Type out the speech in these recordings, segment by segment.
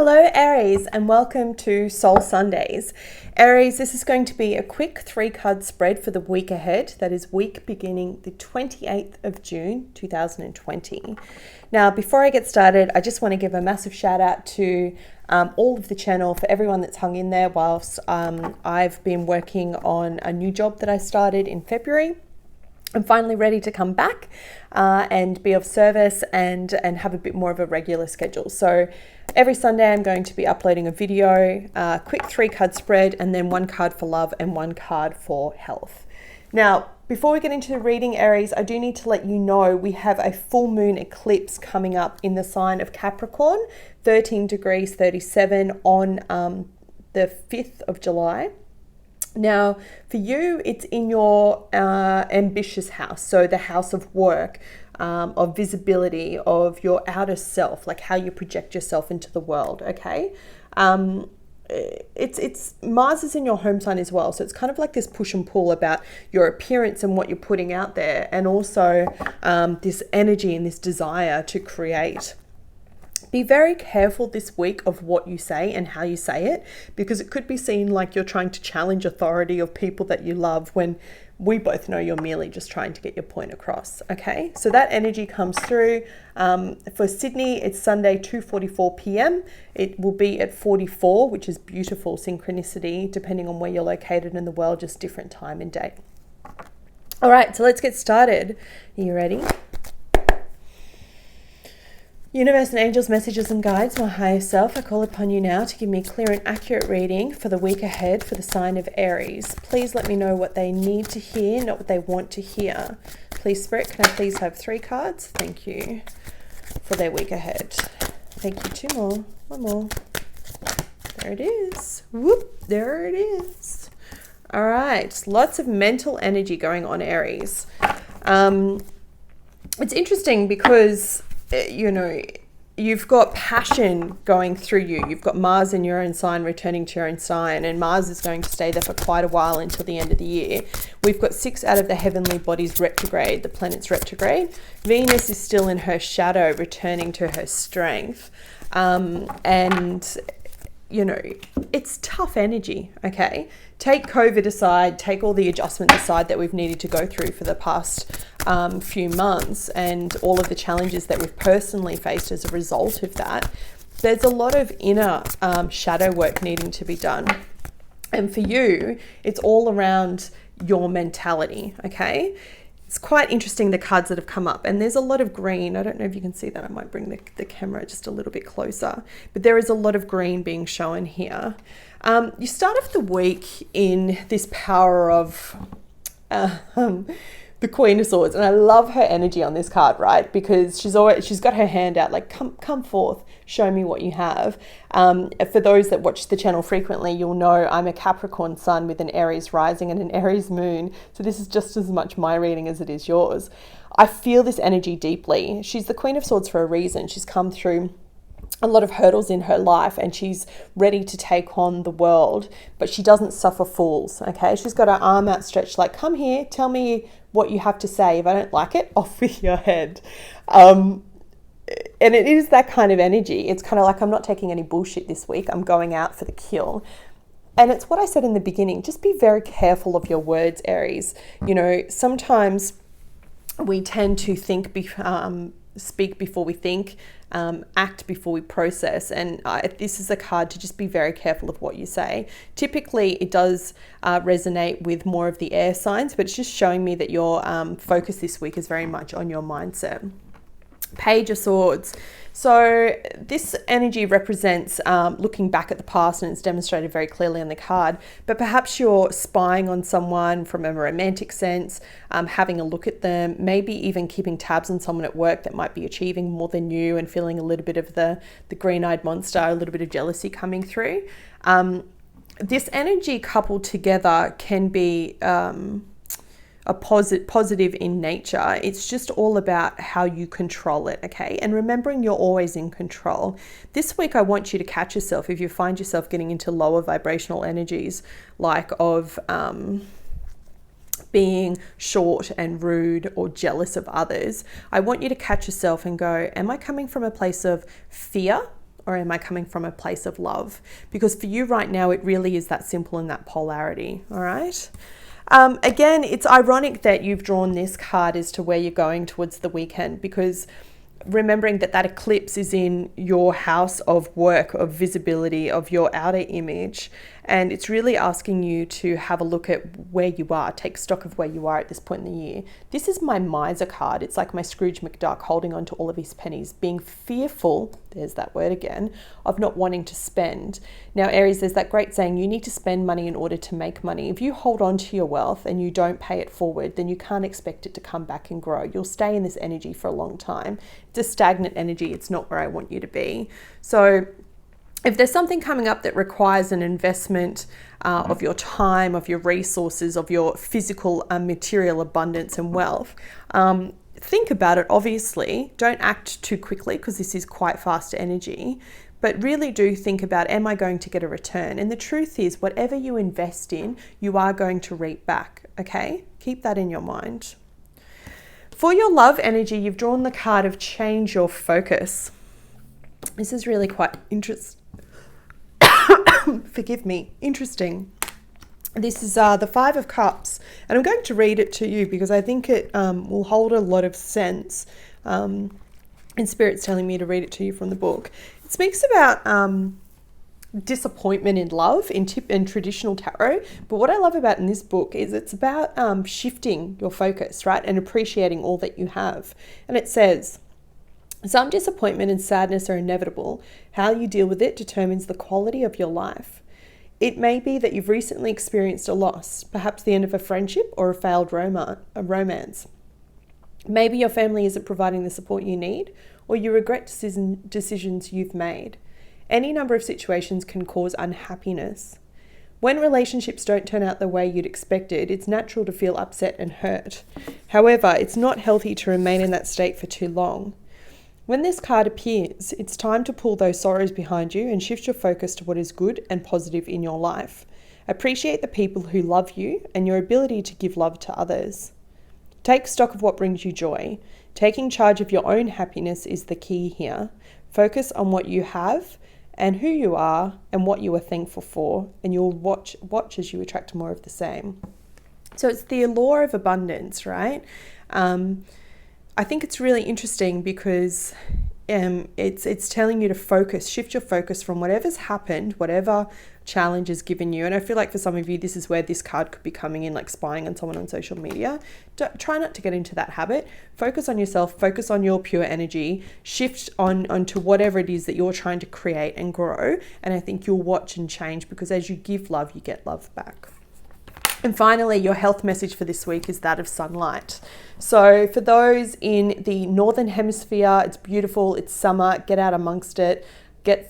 Hello Aries, and welcome to Soul Sundays. Aries, this is going to be a quick 3-card spread for the week ahead. That is week beginning the 28th of June 2020. Now, before I get started, I just want to give a massive shout out to all of the channel for everyone that's hung in there whilst I've been working on a new job that I started in February. I'm finally ready to come back and be of service and have a bit more of a regular schedule. So every Sunday I'm going to be uploading a video, quick 3-card spread, and then 1 card for love and 1 card for health. Now, before we get into the reading, Aries, I do need to let you know we have a full moon eclipse coming up in the sign of Capricorn, 13 degrees 37 on the 5th of July. Now, for you, it's in your ambitious house, so the house of work, of visibility, of your outer self, like how you project yourself into the world, okay? It's Mars is in your home sign as well, so it's kind of like this push and pull about your appearance and what you're putting out there, and also this energy and this desire to create. Be very careful this week of what you say and how you say it, because it could be seen like you're trying to challenge authority of people that you love when we both know you're merely just trying to get your point across, okay? So that energy comes through. For Sydney, it's Sunday, 2:44 p.m. It will be at 44, which is beautiful synchronicity, depending on where you're located in the world, just different time and date. All right, so let's get started. Are you ready? Universe and angels, messages and guides, my higher self, I call upon you now to give me a clear and accurate reading for the week ahead for the sign of Aries. Please let me know what they need to hear, not what they want to hear. Please, Spirit, can I please have 3 cards? Thank you for their week ahead. Thank you. 2 more. 1 more. There it is. Whoop, there it is. All right, lots of mental energy going on, Aries. It's interesting because you've got passion going through you. You've got Mars in your own sign returning to your own sign, and Mars is going to stay there for quite a while until the end of the year. We've got 6 out of the heavenly bodies retrograde, the planets retrograde. Venus is still in her shadow, returning to her strength. It's tough energy, okay? Take COVID aside, take all the adjustments aside that we've needed to go through for the past few months and all of the challenges that we've personally faced as a result of that. There's a lot of inner shadow work needing to be done. And for you, it's all around your mentality, okay? It's quite interesting, the cards that have come up, and there's a lot of green. I don't know if you can see that. I might bring the camera just a little bit closer, but there is a lot of green being shown here. You start off the week in this power of the Queen of Swords, and I love her energy on this card, right? Because she's got her hand out, like come forth, show me what you have. For those that watch the channel frequently, you'll know I'm a Capricorn sun with an Aries rising and an Aries moon, so this is just as much my reading as it is yours. I feel this energy deeply. She's the Queen of Swords for a reason. She's come through a lot of hurdles in her life and she's ready to take on the world, but she doesn't suffer fools, okay? She's got her arm outstretched like, come here, tell me what you have to say. If I don't like it, off with your head. And it is that kind of energy. It's kind of like, I'm not taking any bullshit this week. I'm going out for the kill. And it's what I said in the beginning, just be very careful of your words, Aries. Sometimes we tend to speak before we think, act before we process, and this is a card to just be very careful of what you say. Typically it does resonate with more of the air signs, but it's just showing me that your focus this week is very much on your mindset. Page of Swords. So this energy represents looking back at the past, and it's demonstrated very clearly on the card, but perhaps you're spying on someone from a romantic sense, having a look at them, maybe even keeping tabs on someone at work that might be achieving more than you and feeling a little bit of the green-eyed monster, a little bit of jealousy coming through. This energy coupled together can be a positive in nature. It's just all about how you control it, okay? And remembering you're always in control. This week, I want you to catch yourself if you find yourself getting into lower vibrational energies, like of being short and rude or jealous of others. I want you to catch yourself and go, am I coming from a place of fear or am I coming from a place of love? Because for you right now, it really is that simple and that polarity. All right. Again, it's ironic that you've drawn this card as to where you're going towards the weekend, because remembering that that eclipse is in your house of work, of visibility, of your outer image. And it's really asking you to have a look at where you are, take stock of where you are at this point in the year. This is my miser card. It's like my Scrooge McDuck holding on to all of his pennies, being fearful, there's that word again, of not wanting to spend. Now, Aries, there's that great saying, you need to spend money in order to make money. If you hold on to your wealth and you don't pay it forward, then you can't expect it to come back and grow. You'll stay in this energy for a long time. It's a stagnant energy. It's not where I want you to be. So if there's something coming up that requires an investment of your time, of your resources, of your physical material abundance and wealth, think about it, obviously. Don't act too quickly, because this is quite fast energy, but really do think about, am I going to get a return? And the truth is, whatever you invest in, you are going to reap back, okay? Keep that in your mind. For your love energy, you've drawn the card of change your focus. This is really quite interesting. Forgive me, interesting. This is the Five of Cups, and I'm going to read it to you because I think it will hold a lot of sense. And Spirit's telling me to read it to you from the book. It speaks about disappointment in love in traditional tarot, but what I love about in this book is it's about shifting your focus, right, and appreciating all that you have. And it says, some disappointment and sadness are inevitable. How you deal with it determines the quality of your life. It may be that you've recently experienced a loss, perhaps the end of a friendship or a failed romance. Maybe your family isn't providing the support you need, or you regret decisions you've made. Any number of situations can cause unhappiness. When relationships don't turn out the way you'd expected, it's natural to feel upset and hurt. However, it's not healthy to remain in that state for too long. When this card appears, it's time to pull those sorrows behind you and shift your focus to what is good and positive in your life. Appreciate the people who love you and your ability to give love to others. Take stock of what brings you joy. Taking charge of your own happiness is the key here. Focus on what you have and who you are and what you are thankful for, and you'll watch as you attract more of the same. So it's the allure of abundance, right? I think it's really interesting because it's telling you to focus, shift your focus from whatever's happened, whatever challenge is given you. And I feel like for some of you, this is where this card could be coming in, like spying on someone on social media. Try not to get into that habit. Focus on yourself, focus on your pure energy, shift onto whatever it is that you're trying to create and grow. And I think you'll watch and change, because as you give love, you get love back. And finally, your health message for this week is that of sunlight. So for those in the Northern Hemisphere, it's beautiful, it's summer, get out amongst it,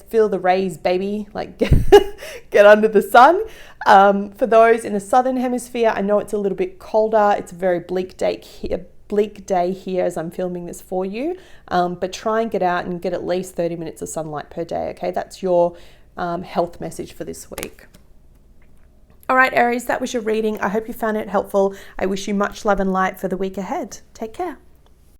feel the rays, baby, like get under the sun. For those in the Southern Hemisphere, I know it's a little bit colder, it's a very bleak day here as I'm filming this for you, but try and get out and get at least 30 minutes of sunlight per day, okay? That's your health message for this week. All right, Aries, that was your reading. I hope you found it helpful. I wish you much love and light for the week ahead. Take care.